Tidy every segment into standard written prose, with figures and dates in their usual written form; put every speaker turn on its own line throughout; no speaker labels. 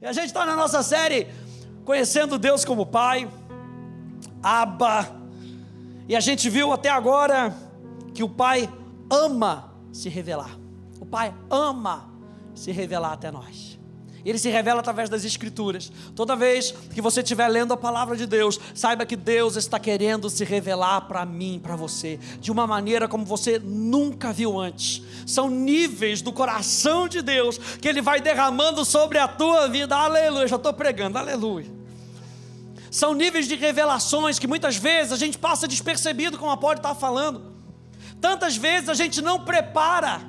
E a gente está na nossa série Conhecendo Deus como Pai, Abba. E a gente viu até agora que o Pai ama se revelar. O Pai ama se revelar até nós. Ele se revela através das Escrituras. Toda vez que você estiver lendo a palavra de Deus, saiba que Deus está querendo se revelar para mim, para você, de uma maneira como você nunca viu antes. São níveis do coração de Deus que Ele vai derramando sobre a tua vida. Aleluia, já estou pregando, aleluia. São níveis de revelações que muitas vezes a gente passa despercebido, como a Paula está falando. Tantas vezes a gente não prepara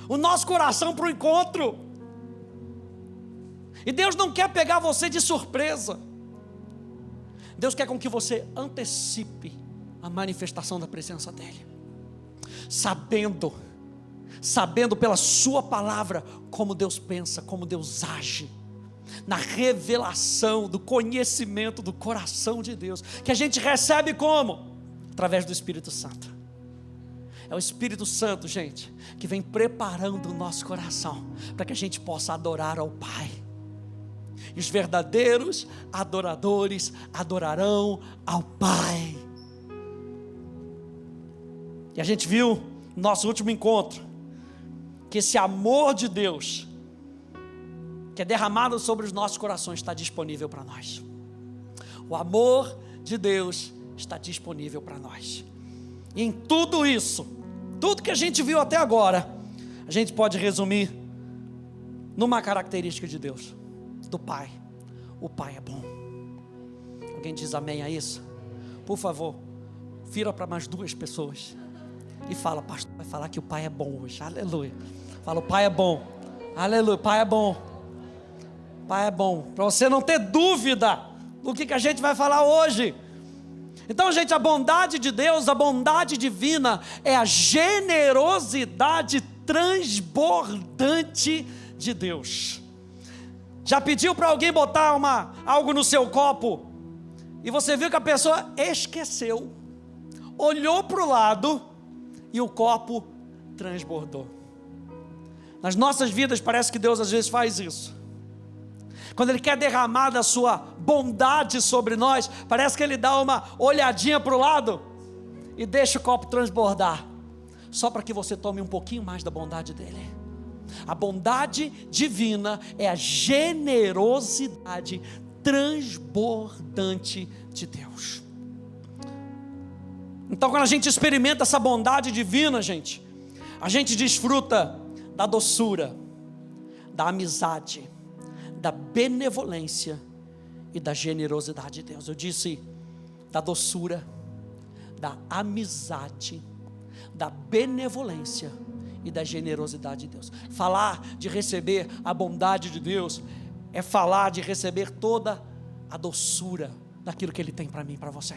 o nosso coração para o encontro. E Deus não quer pegar você de surpresa. Deus quer com que você antecipe a manifestação da presença dEle, sabendo pela sua palavra como Deus pensa, como Deus age, na revelação do conhecimento do coração de Deus, que a gente recebe como? Através do Espírito Santo. É o Espírito Santo, gente, que vem preparando o nosso coração para que a gente possa adorar ao Pai. E os verdadeiros adoradores adorarão ao Pai. E a gente viu no nosso último encontro que esse amor de Deus que é derramado sobre os nossos corações está disponível para nós. O amor de Deus está disponível para nós. E em tudo isso, tudo que a gente viu até agora, a gente pode resumir numa característica de Deus, do Pai. O Pai é bom. Alguém diz amém a isso? Por favor, vira para mais duas pessoas e fala: pastor, vai falar que o Pai é bom hoje. Aleluia. Fala: o Pai é bom. Aleluia, o Pai é bom. O Pai é bom. Para você não ter dúvida do que a gente vai falar hoje. Então, gente, a bondade de Deus, a bondade divina, é a generosidade transbordante de Deus. Já pediu para alguém botar algo no seu copo e você viu que a pessoa esqueceu, olhou para o lado e o copo transbordou? Nas nossas vidas parece que Deus às vezes faz isso. Quando Ele quer derramar da sua bondade sobre nós, parece que Ele dá uma olhadinha para o lado e deixa o copo transbordar, só para que você tome um pouquinho mais da bondade dEle. A bondade divina é a generosidade transbordante de Deus. Então, quando a gente experimenta essa bondade divina, gente, a gente desfruta da doçura, da amizade, da benevolência e da generosidade de Deus. Eu disse da doçura, da amizade, da benevolência e da generosidade de Deus. Falar de receber a bondade de Deus é falar de receber toda a doçura daquilo que Ele tem para mim e para você.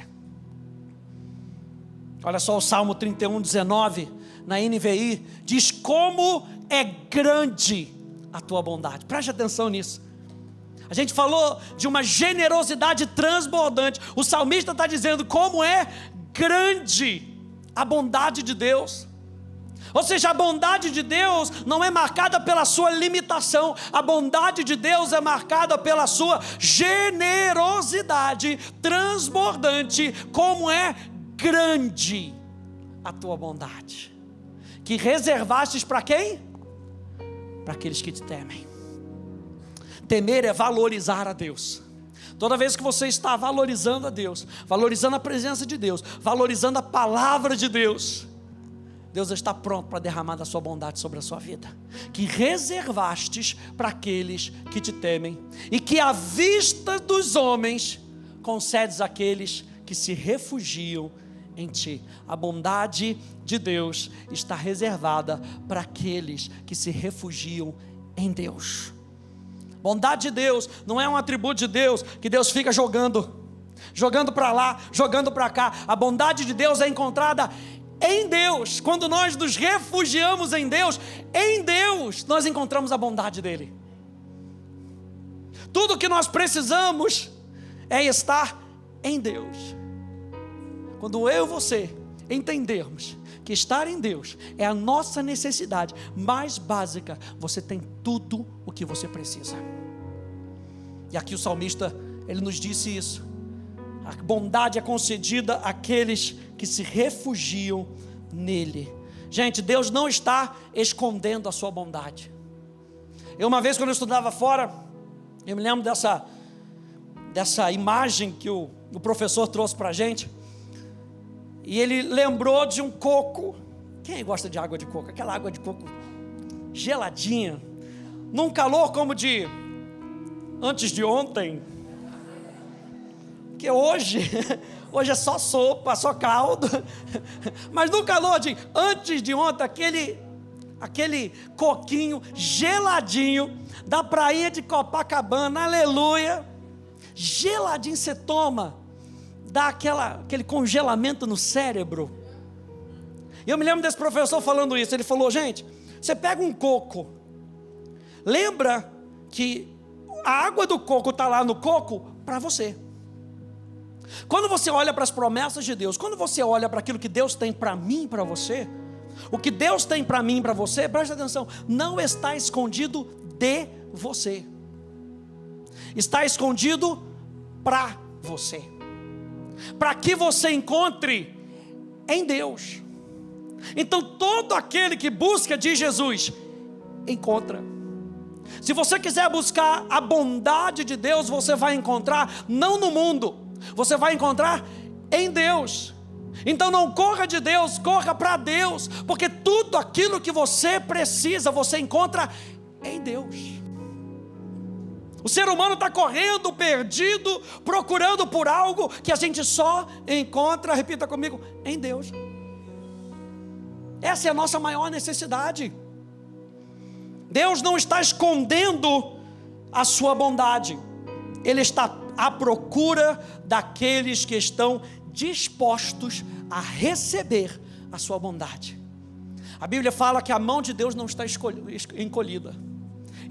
Olha só o Salmo 31:19 na NVI, diz: como é grande a tua bondade. Preste atenção nisso. A gente falou de uma generosidade transbordante. O salmista está dizendo como é grande a bondade de Deus. Ou seja, a bondade de Deus não é marcada pela sua limitação. A bondade de Deus é marcada pela sua generosidade transbordante. Como é grande a tua bondade, que reservastes para quem? Para aqueles que te temem. Temer é valorizar a Deus. Toda vez que você está valorizando a Deus, valorizando a presença de Deus, valorizando a palavra de Deus, Deus está pronto para derramar da sua bondade sobre a sua vida, que reservastes para aqueles que te temem, e que à vista dos homens concedes àqueles que se refugiam em ti. A bondade de Deus está reservada para aqueles que se refugiam em Deus. Bondade de Deus não é um atributo de Deus que Deus fica jogando para lá, jogando para cá. A bondade de Deus é encontrada em Deus. Quando nós nos refugiamos em Deus nós encontramos a bondade dEle. Tudo que nós precisamos é estar em Deus. Quando eu e você entendermos que estar em Deus é a nossa necessidade mais básica, você tem tudo o que você precisa. E aqui o salmista, ele nos disse isso. A bondade é concedida àqueles que se refugiam nele. Gente, Deus não está escondendo a sua bondade. Uma vez quando eu estudava fora, eu me lembro dessa imagem que o professor trouxe para a gente. E ele lembrou de um coco. Quem gosta de água de coco? Aquela água de coco geladinha, num calor como de antes de ontem. Porque hoje é só sopa, só caldo. Mas no calor de antes de ontem, aquele coquinho geladinho da praia de Copacabana, aleluia, geladinho, você toma, dá aquele congelamento no cérebro. E eu me lembro desse professor falando isso. Ele falou: gente, você pega um coco, lembra que a água do coco está lá no coco para você. Quando você olha para as promessas de Deus, quando você olha para aquilo que Deus tem para mim e para você, o que Deus tem para mim e para você, presta atenção, não está escondido de você, está escondido para você, para que você encontre em Deus. Então todo aquele que busca de Jesus, encontra. Se você quiser buscar a bondade de Deus, você vai encontrar, não no mundo, você vai encontrar em Deus. Então não corra de Deus, corra para Deus, porque tudo aquilo que você precisa, você encontra em Deus. O ser humano está correndo, perdido, procurando por algo que a gente só encontra, repita comigo, em Deus. Essa é a nossa maior necessidade. Deus não está escondendo a sua bondade, Ele está à procura daqueles que estão dispostos a receber a sua bondade. A Bíblia fala que a mão de Deus não está encolhida.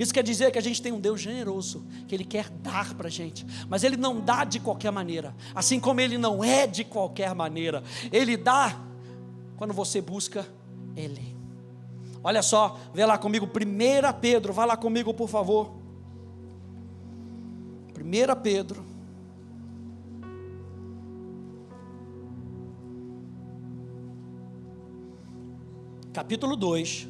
Isso quer dizer que a gente tem um Deus generoso, que Ele quer dar para a gente, mas Ele não dá de qualquer maneira, assim como Ele não é de qualquer maneira. Ele dá quando você busca Ele. Olha só, vê lá comigo, 1 Pedro, vá lá comigo por favor. 1 Pedro, capítulo 2,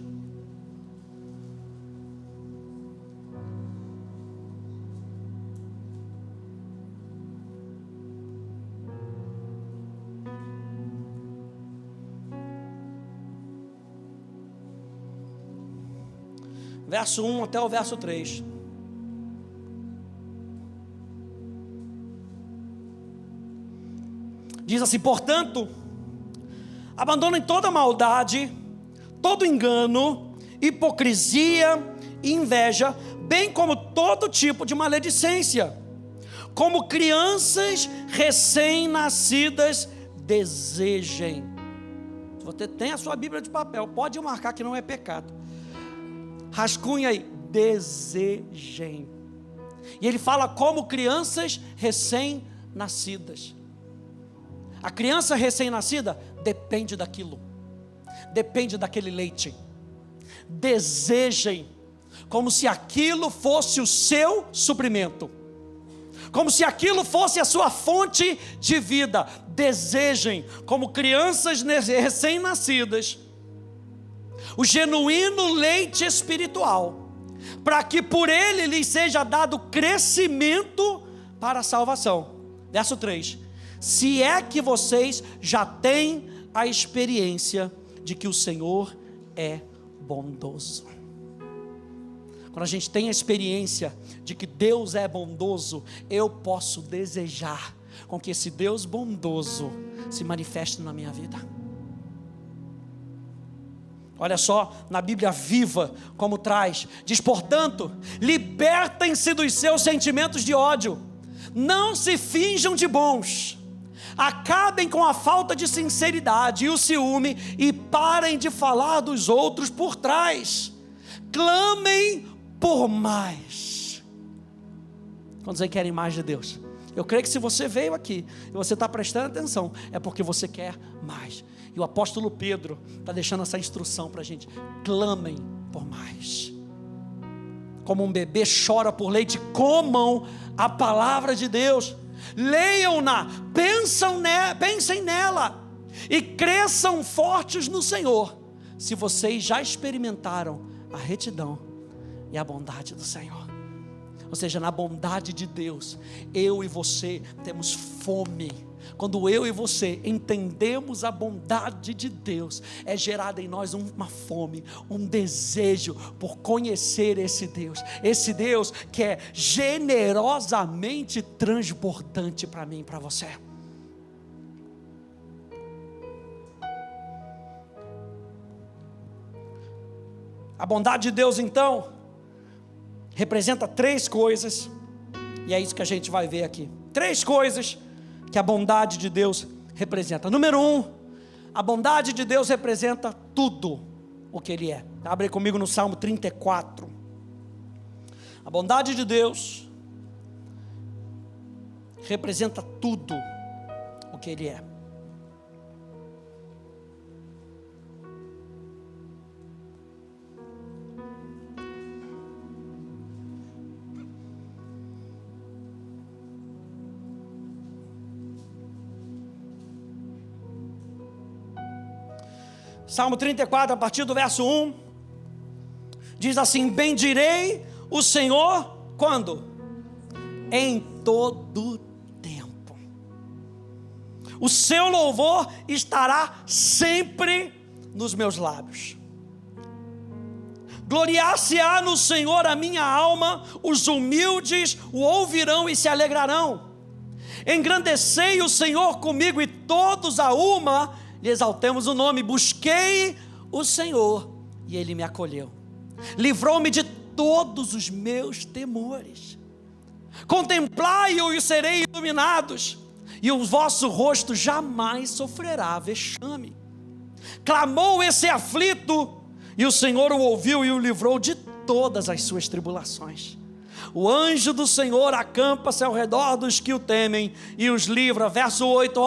verso 1 até o verso 3. Diz assim: portanto, abandonem toda maldade, todo engano, hipocrisia e inveja, bem como todo tipo de maledicência. Como crianças recém-nascidas, desejem. Se você tem a sua Bíblia de papel, pode marcar que não é pecado. Rascunha aí, desejem. E ele fala como crianças recém-nascidas. A criança recém-nascida depende daquilo, depende daquele leite. Desejem, como se aquilo fosse o seu suprimento, como se aquilo fosse a sua fonte de vida. Desejem, como crianças recém-nascidas, o genuíno leite espiritual, para que por ele lhes seja dado crescimento para a salvação. Verso 3: se é que vocês já têm a experiência de que o Senhor é bondoso. Quando a gente tem a experiência de que Deus é bondoso, eu posso desejar com que esse Deus bondoso se manifeste na minha vida. Olha só, na Bíblia Viva, como traz, diz: portanto, libertem-se dos seus sentimentos de ódio, não se finjam de bons, acabem com a falta de sinceridade e o ciúme, e parem de falar dos outros por trás, clamem por mais. Quantos aí querem mais de Deus? Eu creio que se você veio aqui e você está prestando atenção, é porque você quer mais. E o apóstolo Pedro está deixando essa instrução para a gente: clamem por mais. Como um bebê chora por leite, comam a palavra de Deus, leiam-na, pensem nela e cresçam fortes no Senhor, se vocês já experimentaram a retidão e a bondade do Senhor. Ou seja, na bondade de Deus, eu e você temos fome. Quando eu e você entendemos a bondade de Deus, é gerada em nós uma fome, um desejo por conhecer esse Deus que é generosamente transbordante para mim e para você. A bondade de Deus, então, representa 3 coisas, e é isso que a gente vai ver aqui. 3 coisas que a bondade de Deus representa. Número 1, a bondade de Deus representa tudo o que Ele é. Abre comigo no Salmo 34. A bondade de Deus representa tudo o que Ele é. Salmo 34, a partir do verso 1, diz assim: bendirei o Senhor, quando? Em todo tempo. O seu louvor estará sempre nos meus lábios. Gloriar-se-á no Senhor a minha alma, os humildes o ouvirão e se alegrarão. Engrandecei o Senhor comigo e todos a uma lhe exaltemos o nome. Busquei o Senhor e Ele me acolheu, livrou-me de todos os meus temores. Contemplai-o e serei iluminados, e o vosso rosto jamais sofrerá vexame. Clamou esse aflito, e o Senhor o ouviu e o livrou de todas as suas tribulações. O anjo do Senhor acampa-se ao redor dos que o temem e os livra. Verso 8,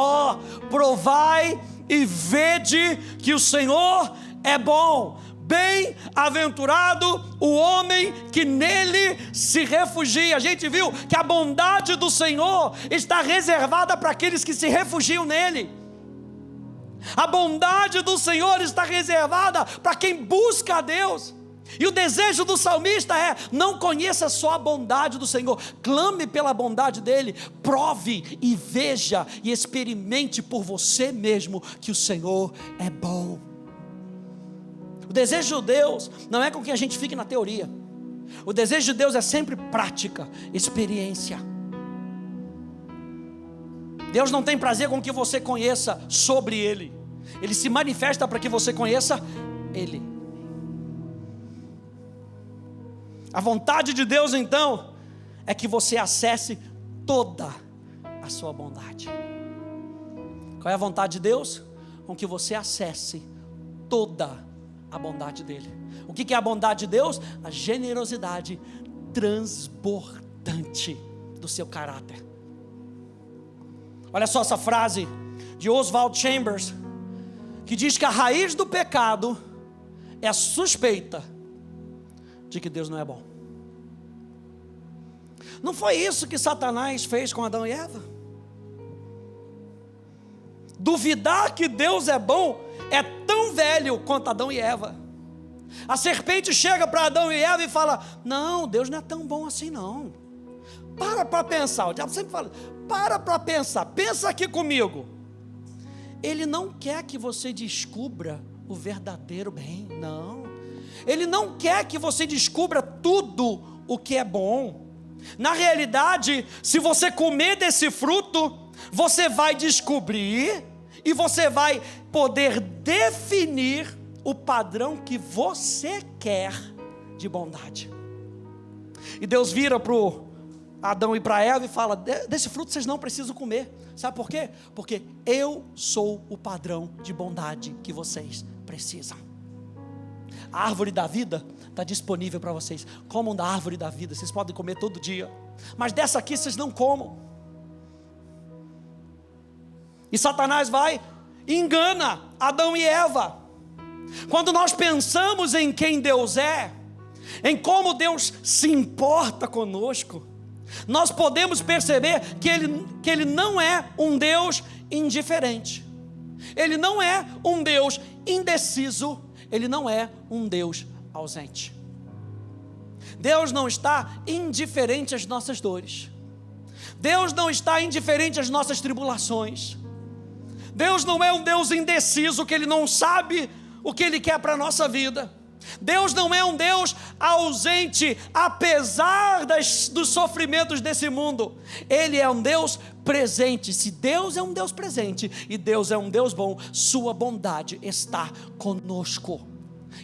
provai e vede que o Senhor é bom. Bem-aventurado o homem que nele se refugia. A gente viu que a bondade do Senhor está reservada para aqueles que se refugiam nele. A bondade do Senhor está reservada para quem busca a Deus. E o desejo do salmista é: não conheça só a bondade do Senhor, clame pela bondade dele, prove e veja e experimente por você mesmo que o Senhor é bom. O desejo de Deus não é com que a gente fique na teoria. O desejo de Deus é sempre prática, experiência. Deus não tem prazer com que você conheça sobre Ele. Ele se manifesta para que você conheça Ele. A vontade de Deus, então, é que você acesse toda a sua bondade. Qual é a vontade de Deus? Com que você acesse toda a bondade dele. O que é a bondade de Deus? A generosidade transbordante do seu caráter. Olha só essa frase de Oswald Chambers, que diz que a raiz do pecado é a suspeita de que Deus não é bom. Não foi isso que Satanás fez com Adão e Eva? Duvidar que Deus é bom é tão velho quanto Adão e Eva. A serpente chega para Adão e Eva e fala: não, Deus não é tão bom assim não. Para pensar. O diabo sempre fala: para pensar, pensa aqui comigo. Ele não quer que você descubra o verdadeiro bem, não. Ele não quer que você descubra tudo o que é bom. Na realidade, se você comer desse fruto, você vai descobrir e você vai poder definir o padrão que você quer de bondade. E Deus vira para Adão e para Eva e fala: desse fruto vocês não precisam comer. Sabe por quê? Porque eu sou o padrão de bondade que vocês precisam. A árvore da vida está disponível para vocês. Comam da árvore da vida, vocês podem comer todo dia, mas dessa aqui vocês não comam. E Satanás vai e engana Adão e Eva. Quando nós pensamos em quem Deus é, em como Deus se importa conosco, nós podemos perceber que Ele não é um Deus indiferente. Ele não é um Deus indeciso. Ele não é um Deus ausente. Deus não está indiferente às nossas dores. Deus não está indiferente às nossas tribulações. Deus não é um Deus indeciso, que Ele não sabe o que Ele quer para a nossa vida. Deus não é um Deus ausente, apesar dos sofrimentos desse mundo. Ele é um Deus presente. Se Deus é um Deus presente e Deus é um Deus bom, sua bondade está conosco.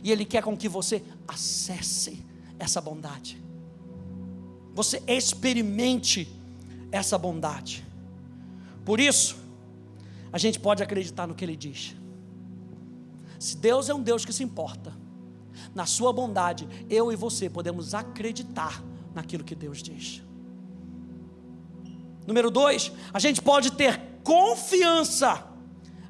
E Ele quer com que você acesse essa bondade. Você experimente essa bondade. Por isso, a gente pode acreditar no que Ele diz. Se Deus é um Deus que se importa, na sua bondade, eu e você podemos acreditar naquilo que Deus diz. Número 2, a gente pode ter confiança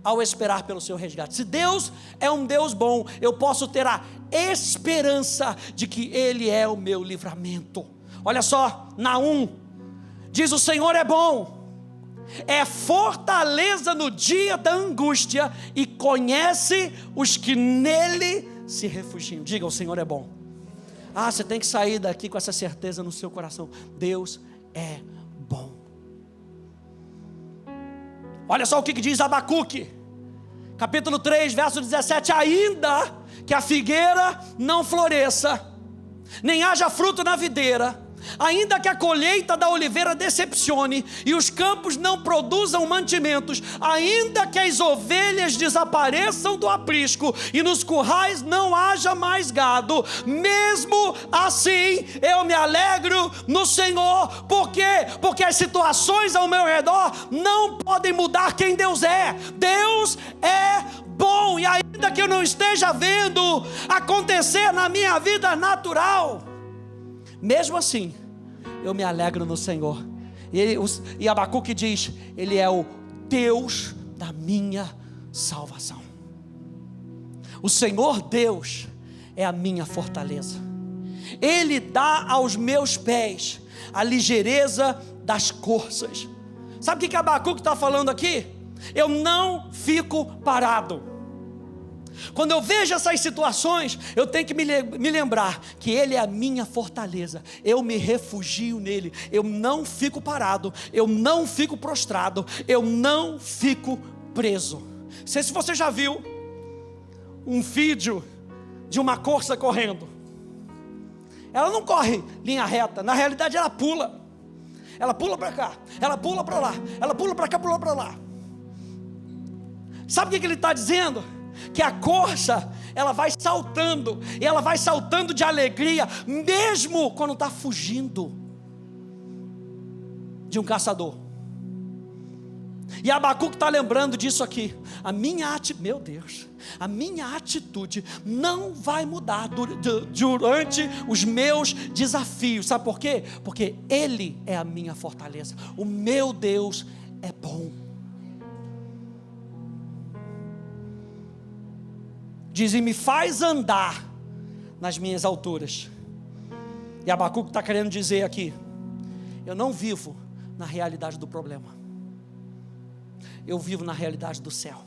ao esperar pelo seu resgate. Se Deus é um Deus bom, eu posso ter a esperança de que Ele é o meu livramento. Olha só, Naum diz: o Senhor é bom, é fortaleza no dia da angústia e conhece os que nele se refugiam. Diga: o Senhor é bom. Você tem que sair daqui com essa certeza no seu coração: Deus é bom. Olha só o que diz Abacuque, capítulo 3, verso 17: ainda que a figueira não floresça, nem haja fruto na videira, ainda que a colheita da oliveira decepcione e os campos não produzam mantimentos, ainda que as ovelhas desapareçam do aprisco e nos currais não haja mais gado, mesmo assim eu me alegro no Senhor. Por quê? Porque as situações ao meu redor não podem mudar quem Deus é. Deus é bom, e ainda que eu não esteja vendo acontecer na minha vida natural, mesmo assim, eu me alegro no Senhor. E Abacuque diz: Ele é o Deus da minha salvação. O Senhor Deus é a minha fortaleza. Ele dá aos meus pés a ligeireza das corças. Sabe o que Abacuque está falando aqui? Eu não fico parado. Quando eu vejo essas situações, eu tenho que me lembrar que Ele é a minha fortaleza. Eu me refugio nele. Eu não fico parado, eu não fico prostrado, eu não fico preso. Não sei se você já viu um vídeo de uma corça correndo. Ela não corre linha reta, na realidade ela pula. Ela pula para cá, ela pula para lá, ela pula para cá, pula para lá. Sabe o que ele está dizendo? Que a corça, ela vai saltando, e ela vai saltando de alegria, mesmo quando está fugindo de um caçador. E Abacuque está lembrando disso aqui. Meu Deus, a minha atitude não vai mudar durante os meus desafios. Sabe por quê? Porque Ele é a minha fortaleza. O meu Deus é bom. Diz: e me faz andar nas minhas alturas. E Abacuque está querendo dizer aqui: eu não vivo na realidade do problema, eu vivo na realidade do céu.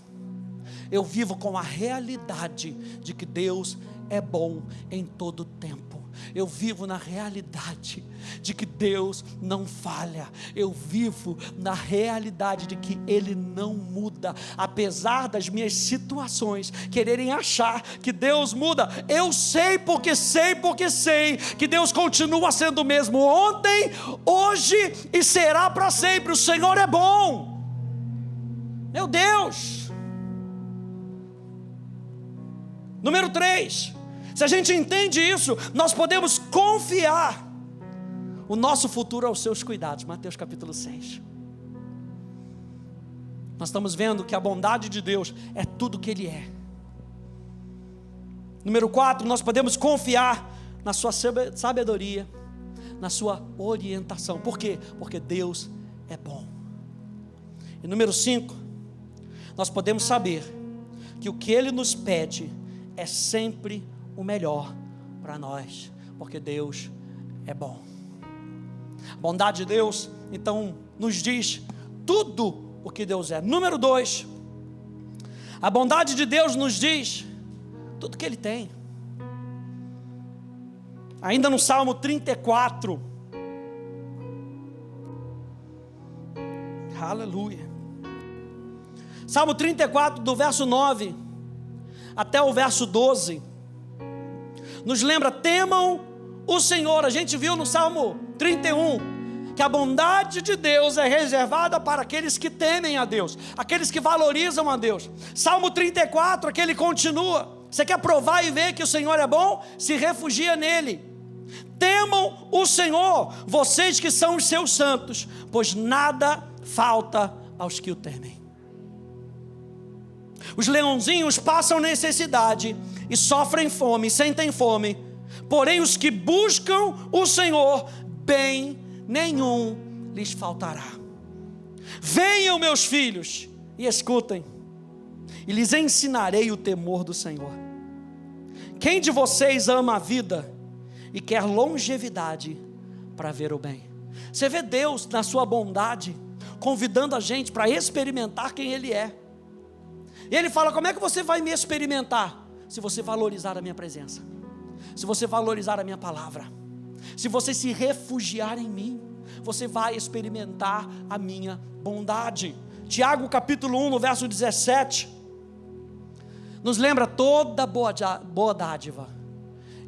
Eu vivo com a realidade de que Deus é bom em todo o tempo. Eu vivo na realidade de que Deus não falha. Eu vivo na realidade de que Ele não muda. Apesar das minhas situações quererem achar que Deus muda, eu sei que Deus continua sendo o mesmo ontem, hoje e será para sempre. O Senhor é bom. Meu Deus. Número 3, se a gente entende isso, nós podemos confiar o nosso futuro aos seus cuidados. Mateus capítulo 6. Nós estamos vendo que a bondade de Deus é tudo que Ele é. Número 4, nós podemos confiar na sua sabedoria, na sua orientação. Por quê? Porque Deus é bom. E número 5, nós podemos saber que o que Ele nos pede é sempre o melhor para nós, porque Deus é bom. A bondade de Deus, então, nos diz tudo o que Deus é. Número 2, a bondade de Deus nos diz tudo que Ele tem. Ainda no Salmo 34, aleluia, Salmo 34, do verso 9 até o verso 12, nos lembra: temam o Senhor. A gente viu no Salmo 31 que a bondade de Deus é reservada para aqueles que temem a Deus, aqueles que valorizam a Deus. Salmo 34, aqui ele continua: você quer provar e ver que o Senhor é bom? Se refugia nele. Temam o Senhor, vocês que são os seus santos, pois nada falta aos que o temem. Os leãozinhos passam necessidade e sofrem fome, sentem fome, porém os que buscam o Senhor, bem nenhum lhes faltará. Venham, meus filhos, e escutem, e lhes ensinarei o temor do Senhor. Quem de vocês ama a vida e quer longevidade para ver o bem? Você vê Deus na sua bondade convidando a gente para experimentar quem Ele é. E Ele fala: como é que você vai me experimentar? Se você valorizar a minha presença, se você valorizar a minha palavra, se você se refugiar em mim, você vai experimentar a minha bondade. Tiago capítulo 1, no verso 17, nos lembra: toda boa dádiva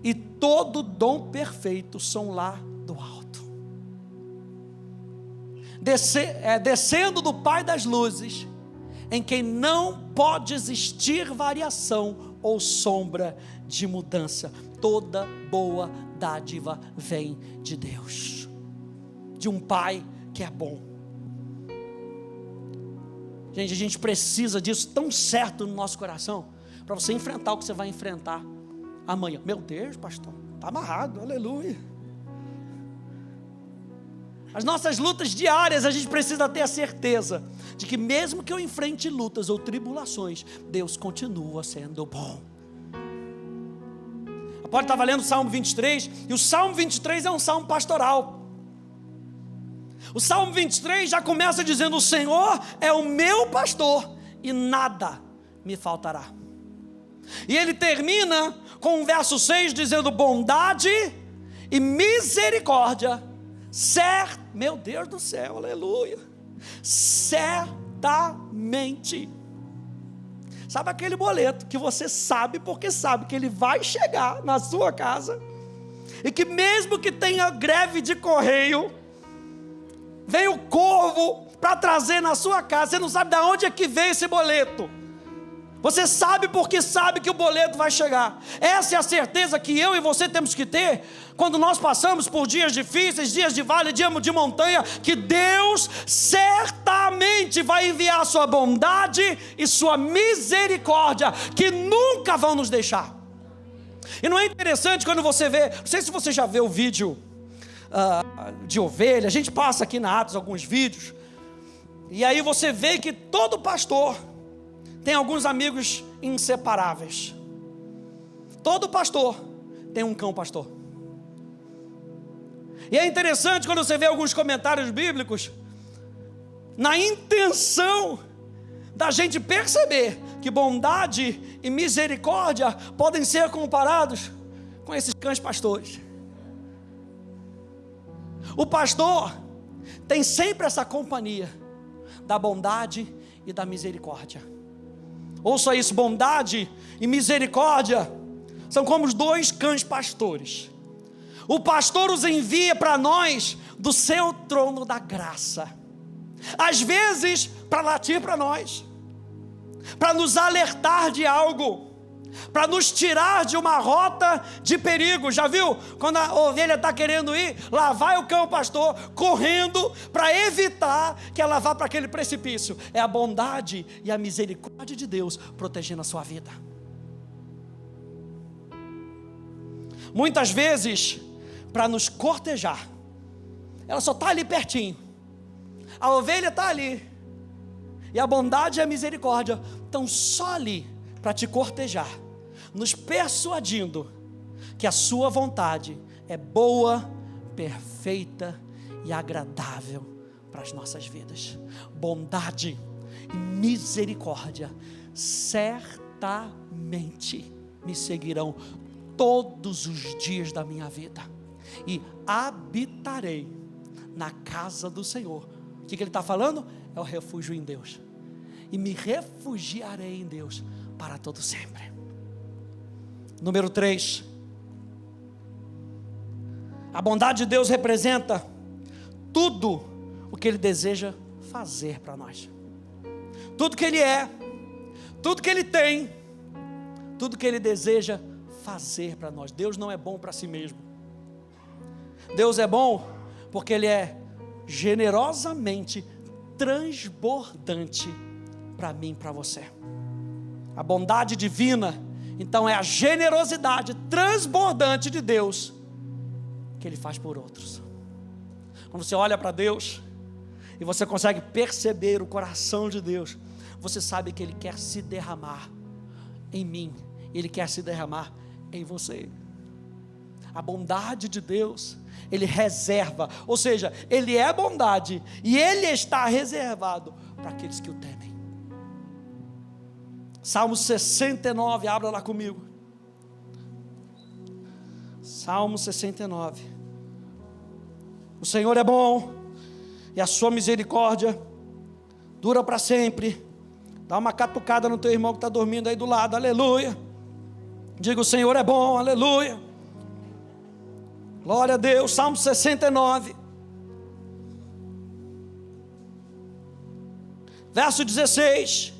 e todo dom perfeito são lá do alto, descendo do Pai das luzes, em quem não pode existir variação ou sombra de mudança. Toda boa dádiva vem de Deus, de um Pai que é bom. Gente, a gente precisa disso tão certo no nosso coração, para você enfrentar o que você vai enfrentar amanhã. Meu Deus, pastor, está amarrado, aleluia. As nossas lutas diárias, a gente precisa ter a certeza de que mesmo que eu enfrente lutas ou tribulações, Deus continua sendo bom. A Paulo estava lendo o Salmo 23, e o Salmo 23 é um salmo pastoral. O Salmo 23 já começa dizendo: o Senhor é o meu pastor e nada me faltará. E ele termina com o verso 6 dizendo: bondade e misericórdia, meu Deus do céu, aleluia, certamente. Sabe aquele boleto que você sabe, porque sabe que ele vai chegar na sua casa, e que mesmo que tenha greve de correio, vem o corvo para trazer na sua casa, você não sabe de onde é que veio esse boleto, você sabe porque sabe que o boleto vai chegar. Essa é a certeza que eu e você temos que ter quando nós passamos por dias difíceis, dias de vale, dias de montanha, que Deus certamente vai enviar sua bondade e sua misericórdia, que nunca vão nos deixar. E não é interessante quando você vê, não sei se você já viu o vídeo de ovelha, a gente passa aqui na Atos alguns vídeos, e aí você vê que todo pastor tem alguns amigos inseparáveis. Todo pastor tem um cão pastor. E é interessante quando você vê alguns comentários bíblicos, na intenção da gente perceber que bondade e misericórdia podem ser comparados com esses cães pastores. O pastor tem sempre essa companhia da bondade e da misericórdia. Ouça isso: bondade e misericórdia são como os dois cães pastores. O pastor os envia para nós do seu trono da graça, às vezes para latir para nós, para nos alertar de algo, para nos tirar de uma rota de perigo. Já viu? Quando a ovelha está querendo ir, lá vai o cão pastor correndo para evitar que ela vá para aquele precipício. É a bondade e a misericórdia de Deus protegendo a sua vida. Muitas vezes, para nos cortejar, ela só está ali pertinho, a ovelha está ali, e a bondade e a misericórdia estão só ali para te cortejar, nos persuadindo que a sua vontade é boa, perfeita e agradável para as nossas vidas. Bondade e misericórdia certamente me seguirão todos os dias da minha vida, e habitarei na casa do Senhor. O que ele está falando? É o refúgio em Deus, e me refugiarei em Deus para todo sempre. Número 3, a bondade de Deus representa tudo o que Ele deseja fazer para nós. Tudo que Ele é, tudo que Ele tem, tudo que Ele deseja fazer para nós. Deus não é bom para si mesmo. Deus é bom porque Ele é generosamente transbordante para mim e para você. A bondade divina, então, é a generosidade transbordante de Deus que Ele faz por outros. Quando você olha para Deus e você consegue perceber o coração de Deus, você sabe que Ele quer se derramar em mim, Ele quer se derramar em você. A bondade de Deus, Ele reserva, ou seja, Ele é bondade e Ele está reservado para aqueles que o temem. Salmo 69, abra lá comigo. Salmo 69. O Senhor é bom e a sua misericórdia dura para sempre. Dá uma catucada no teu irmão que está dormindo aí do lado, aleluia. Diga: o Senhor é bom, aleluia. Glória a Deus. Salmo 69, verso 16.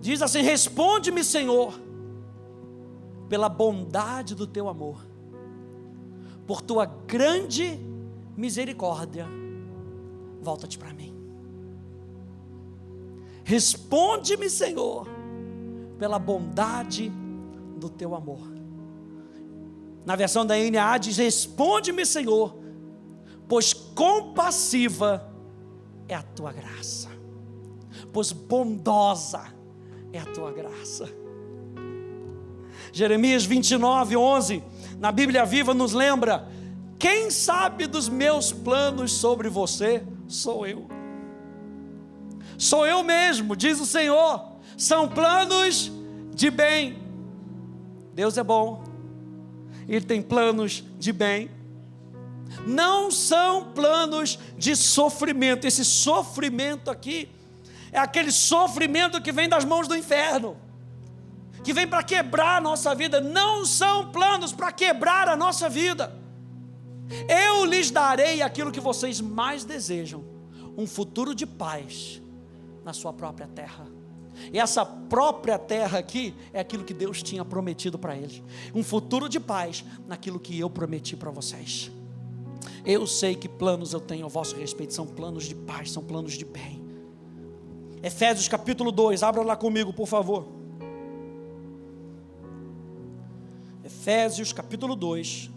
Diz assim: responde-me, Senhor, pela bondade do teu amor, por tua grande misericórdia, volta-te para mim. Responde-me, Senhor, pela bondade do teu amor. Na versão da NAA diz: responde-me, Senhor, pois compassiva é a tua graça, pois bondosa é a tua graça. Jeremias 29, 11, na Bíblia Viva nos lembra: quem sabe dos meus planos sobre você? Sou eu. Sou eu mesmo, diz o Senhor. São planos de bem. Deus é bom, Ele tem planos de bem. Não são planos de sofrimento. Esse sofrimento aqui é aquele sofrimento que vem das mãos do inferno, que vem para quebrar a nossa vida. Não são planos para quebrar a nossa vida. Eu lhes darei aquilo que vocês mais desejam: um futuro de paz na sua própria terra. E essa própria terra aqui é aquilo que Deus tinha prometido para eles: um futuro de paz naquilo que eu prometi para vocês. Eu sei que planos eu tenho a vosso respeito, são planos de paz, são planos de bem. Efésios capítulo 2, abra lá comigo, por favor. Efésios capítulo 2.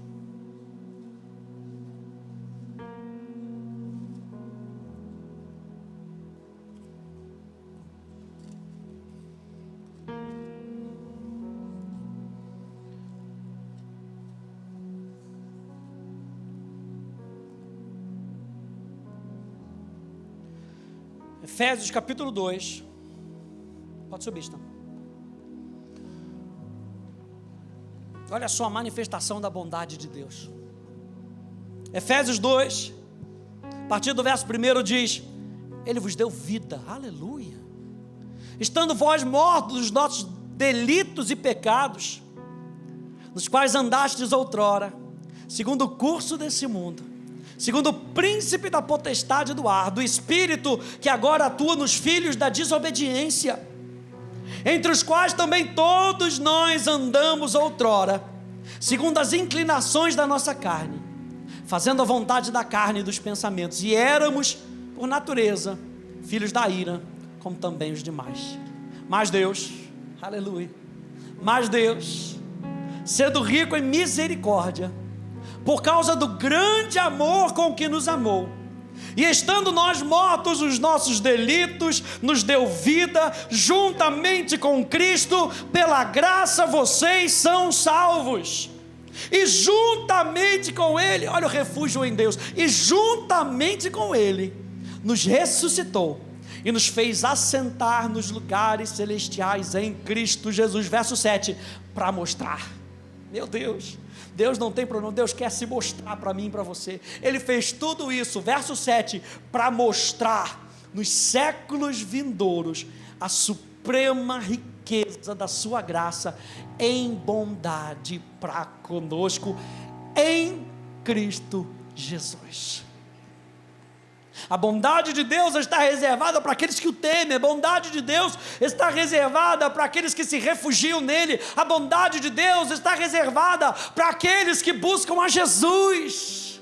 Efésios capítulo 2. Pode subir, está. Olha só a manifestação da bondade de Deus. Efésios 2, a partir do verso 1 diz: Ele vos deu vida, aleluia, estando vós mortos dos nossos delitos e pecados, nos quais andastes outrora, segundo o curso desse mundo, segundo o príncipe da potestade do ar, do espírito que agora atua nos filhos da desobediência, entre os quais também todos nós andamos outrora, segundo as inclinações da nossa carne, fazendo a vontade da carne e dos pensamentos, e éramos, por natureza, filhos da ira, como também os demais. Mas Deus, aleluia, mas Deus, sendo rico em misericórdia, por causa do grande amor com que nos amou, E estando nós mortos os nossos delitos, nos deu vida, juntamente com Cristo, pela graça vocês são salvos. E juntamente com Ele, olha o refúgio em Deus, e juntamente com Ele, nos ressuscitou e nos fez assentar nos lugares celestiais em Cristo Jesus. Verso 7, para mostrar, meu Deus, Deus não tem problema, Deus quer se mostrar para mim e para você. Ele fez tudo isso, verso 7, para mostrar nos séculos vindouros a suprema riqueza da sua graça em bondade para conosco em Cristo Jesus. A bondade de Deus está reservada para aqueles que o temem. A bondade de Deus está reservada para aqueles que se refugiam nele. A bondade de Deus está reservada para aqueles que buscam a Jesus.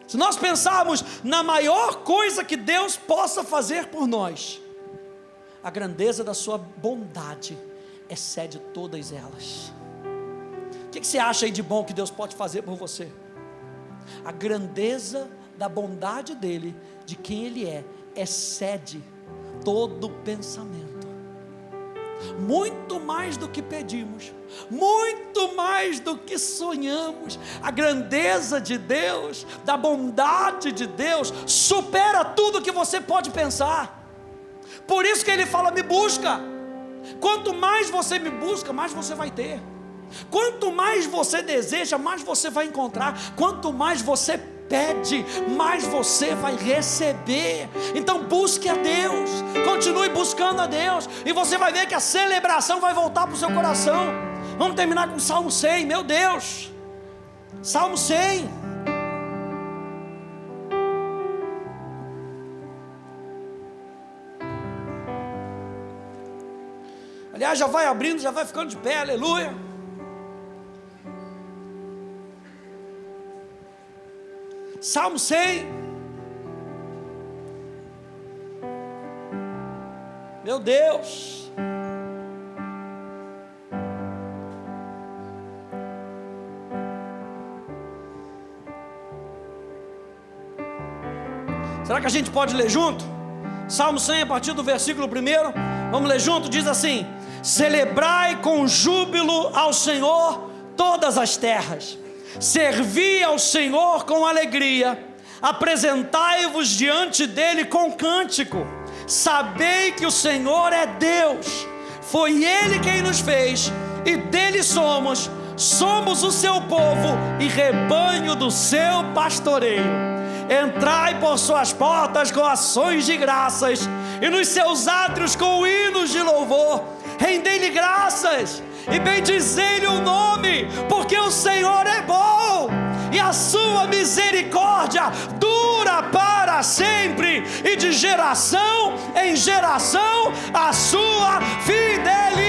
Se nós pensarmos na maior coisa que Deus possa fazer por nós, a grandeza da sua bondade excede todas elas. O que você acha aí de bom que Deus pode fazer por você? A grandeza da bondade dele, de quem ele é, excede todo pensamento. Muito mais do que pedimos, muito mais do que sonhamos. A grandeza de Deus, da bondade de Deus, supera tudo que você pode pensar. Por isso que ele fala: me busca. Quanto mais você me busca, mais você vai ter. Quanto mais você deseja, mais você vai encontrar. Quanto mais você pede, mais você vai receber. Então busque a Deus, continue buscando a Deus, e você vai ver que a celebração vai voltar para o seu coração. Vamos terminar com o Salmo 100, meu Deus, Salmo 100. Aliás, já vai abrindo, já vai ficando de pé, aleluia. Salmo 100. Meu Deus. Será que a gente pode ler junto? Salmo 100, a partir do versículo 1. Vamos ler junto? Diz assim: celebrai com júbilo ao Senhor todas as terras. Servi ao Senhor com alegria, apresentai-vos diante dele com cântico. Sabei que o Senhor é Deus, foi ele quem nos fez e dele somos o seu povo e rebanho do seu pastoreio. Entrai por suas portas com ações de graças e nos seus átrios com hinos de louvor. Rendei-lhe graças e bendizei-lhe o nome, porque o Senhor é bom e a sua misericórdia dura para sempre, e de geração em geração a sua fidelidade.